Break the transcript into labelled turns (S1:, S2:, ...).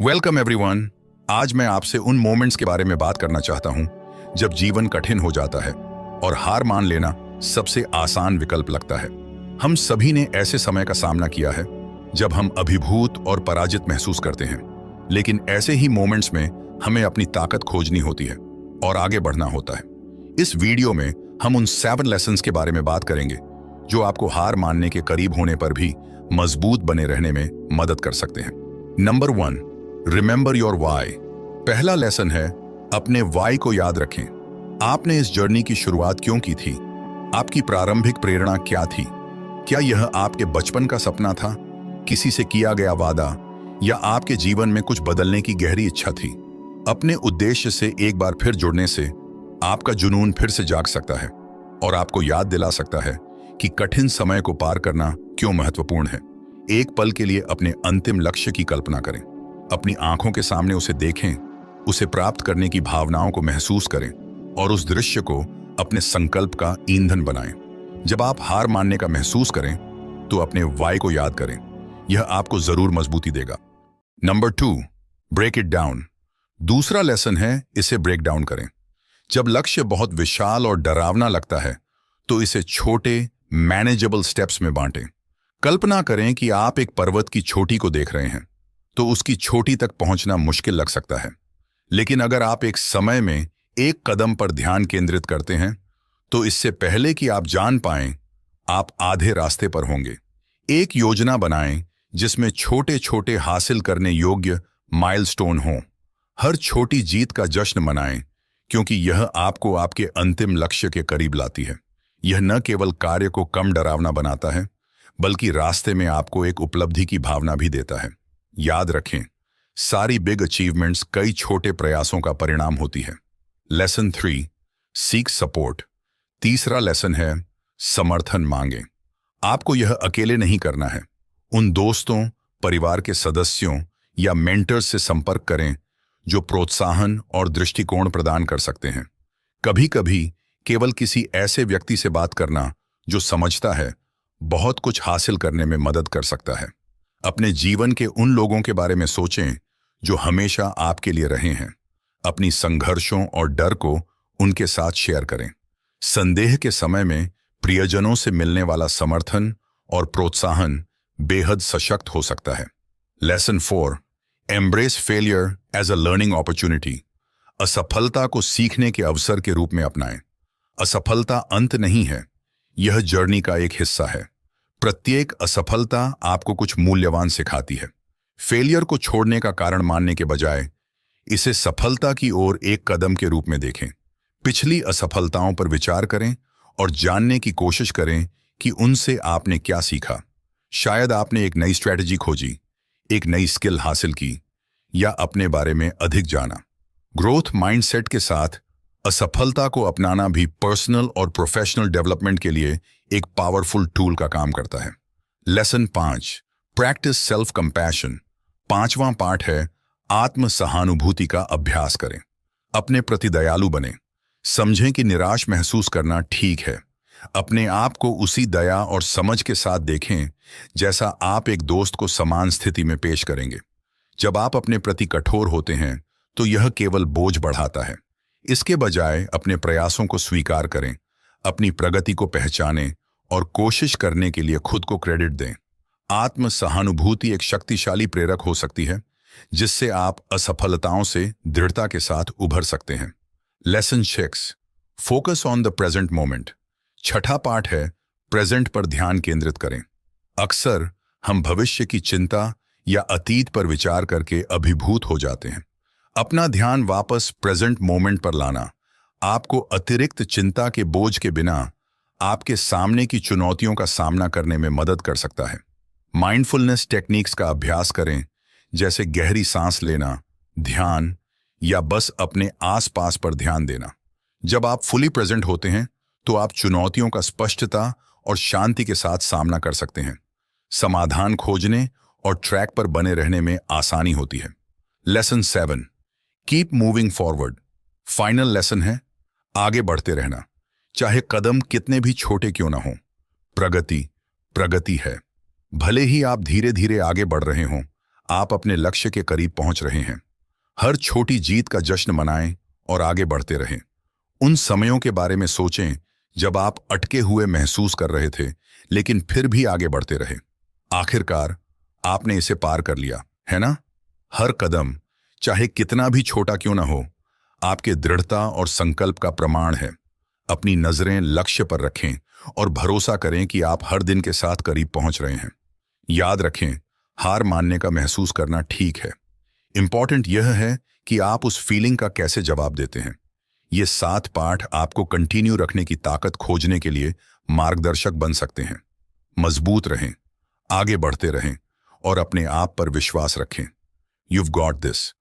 S1: Welcome everyone. आज मैं आपसे उन मोमेंट्स के बारे में बात करना चाहता हूं जब जीवन कठिन हो जाता है और हार मान लेना सबसे आसान विकल्प लगता है। हम सभी ने ऐसे समय का सामना किया है जब हम अभिभूत और पराजित महसूस करते हैं, लेकिन ऐसे ही मोमेंट्स में हमें अपनी ताकत खोजनी होती है और आगे बढ़ना होता है। इस वीडियो में हम उन 7 लेसन्स के बारे में बात करेंगे जो आपको हार मानने के करीब होने पर भी मजबूत बने रहने में मदद कर सकते हैं। Number 1, remember your why. पहला लेसन है, अपने वाई को याद रखें। आपने इस जर्नी की शुरुआत क्यों की थी? आपकी प्रारंभिक प्रेरणा क्या थी? क्या यह आपके बचपन का सपना था, किसी से किया गया वादा, या आपके जीवन में कुछ बदलने की गहरी इच्छा थी? अपने उद्देश्य से एक बार फिर जुड़ने से आपका जुनून फिर से जाग सकता है और आपको याद दिला सकता है कि कठिन समय को पार करना क्यों महत्वपूर्ण है। एक पल के लिए अपने अंतिम लक्ष्य की कल्पना करें, अपनी आंखों के सामने उसे देखें, उसे प्राप्त करने की भावनाओं को महसूस करें और उस दृश्य को अपने संकल्प का ईंधन बनाएं। जब आप हार मानने का महसूस करें तो अपने वाई को याद करें, यह आपको जरूर मजबूती देगा। Number 2, break it down. दूसरा लेसन है, इसे ब्रेक डाउन करें। जब लक्ष्य बहुत विशाल और डरावना लगता है तो इसे छोटे मैनेजेबल स्टेप्स में बांटें। कल्पना करें कि आप एक पर्वत की चोटी को देख रहे हैं तो उसकी चोटी तक पहुंचना मुश्किल लग सकता है, लेकिन अगर आप एक समय में एक कदम पर ध्यान केंद्रित करते हैं तो इससे पहले कि आप जान पाएं, आप आधे रास्ते पर होंगे। एक योजना बनाएं जिसमें छोटे छोटे हासिल करने योग्य माइलस्टोन हों। हर छोटी जीत का जश्न मनाएं, क्योंकि यह आपको आपके अंतिम लक्ष्य के करीब लाती है। यह न केवल कार्य को कम डरावना बनाता है, बल्कि रास्ते में आपको एक उपलब्धि की भावना भी देता है। याद रखें, सारी बिग अचीवमेंट्स कई छोटे प्रयासों का परिणाम होती है। Lesson 3, seek support. तीसरा लेसन है, समर्थन मांगें। आपको यह अकेले नहीं करना है। उन दोस्तों, परिवार के सदस्यों या मेंटर्स से संपर्क करें जो प्रोत्साहन और दृष्टिकोण प्रदान कर सकते हैं। कभी कभी केवल किसी ऐसे व्यक्ति से बात करना जो समझता है, बहुत कुछ हासिल करने में मदद कर सकता है। अपने जीवन के उन लोगों के बारे में सोचें जो हमेशा आपके लिए रहे हैं। अपनी संघर्षों और डर को उनके साथ शेयर करें। संदेह के समय में प्रियजनों से मिलने वाला समर्थन और प्रोत्साहन बेहद सशक्त हो सकता है। Lesson 4, embrace failure as a learning opportunity. असफलता को सीखने के अवसर के रूप में अपनाएं। असफलता अंत नहीं है, यह जर्नी का एक हिस्सा है। प्रत्येक असफलता आपको कुछ मूल्यवान सिखाती है। फेलियर को छोड़ने का कारण मानने के बजाय इसे सफलता की ओर एक कदम के रूप में देखें। पिछली असफलताओं पर विचार करें और जानने की कोशिश करें कि उनसे आपने क्या सीखा। शायद आपने एक नई स्ट्रैटेजी खोजी, एक नई स्किल हासिल की, या अपने बारे में अधिक जाना। ग्रोथ माइंडसेट के साथ असफलता को अपनाना भी पर्सनल और प्रोफेशनल डेवलपमेंट के लिए एक पावरफुल टूल का काम करता है। Lesson 5, practice self compassion. 5वां पार्ट है, आत्म सहानुभूति का अभ्यास करें। अपने प्रति दयालु बने। समझें कि निराश महसूस करना ठीक है। अपने आप को उसी दया और समझ के साथ देखें जैसा आप एक दोस्त को समान स्थिति में पेश करेंगे। जब आप अपने प्रति कठोर होते हैं तो यह केवल बोझ बढ़ाता है। इसके बजाय अपने प्रयासों को स्वीकार करें, अपनी प्रगति को पहचानें और कोशिश करने के लिए खुद को क्रेडिट दें। आत्म सहानुभूति एक शक्तिशाली प्रेरक हो सकती है जिससे आप असफलताओं से दृढ़ता के साथ उभर सकते हैं। Lesson 6, focus on the present moment. छठा पार्ट है, प्रेजेंट पर ध्यान केंद्रित करें। अक्सर हम भविष्य की चिंता या अतीत पर विचार करके अभिभूत हो जाते हैं। अपना ध्यान वापस प्रेजेंट मोमेंट पर लाना आपको अतिरिक्त चिंता के बोझ के बिना आपके सामने की चुनौतियों का सामना करने में मदद कर सकता है। माइंडफुलनेस टेक्निक्स का अभ्यास करें, जैसे गहरी सांस लेना, ध्यान, या बस अपने आसपास पर ध्यान देना। जब आप फुली प्रेजेंट होते हैं तो आप चुनौतियों का स्पष्टता और शांति के साथ सामना कर सकते हैं। समाधान खोजने और ट्रैक पर बने रहने में आसानी होती है। Lesson 7, keep moving forward. Final lesson है, आगे बढ़ते रहना, चाहे कदम कितने भी छोटे क्यों ना हों। प्रगति प्रगति है। भले ही आप धीरे धीरे आगे बढ़ रहे हों, आप अपने लक्ष्य के करीब पहुंच रहे हैं। हर छोटी जीत का जश्न मनाएं और आगे बढ़ते रहें। उन समयों के बारे में सोचें जब आप अटके हुए महसूस कर रहे थे, लेकिन फिर भी आगे बढ़ते रहे। आखिरकार आपने इसे पार कर लिया, है ना? हर कदम, चाहे कितना भी छोटा क्यों ना हो, आपके दृढ़ता और संकल्प का प्रमाण है। अपनी नजरें लक्ष्य पर रखें और भरोसा करें कि आप हर दिन के साथ करीब पहुंच रहे हैं। याद रखें, हार मानने का महसूस करना ठीक है। इंपॉर्टेंट यह है कि आप उस फीलिंग का कैसे जवाब देते हैं। ये 7 पाठ आपको कंटिन्यू रखने की ताकत खोजने के लिए मार्गदर्शक बन सकते हैं। मजबूत रहें, आगे बढ़ते रहें और अपने आप पर विश्वास रखें। You've got this.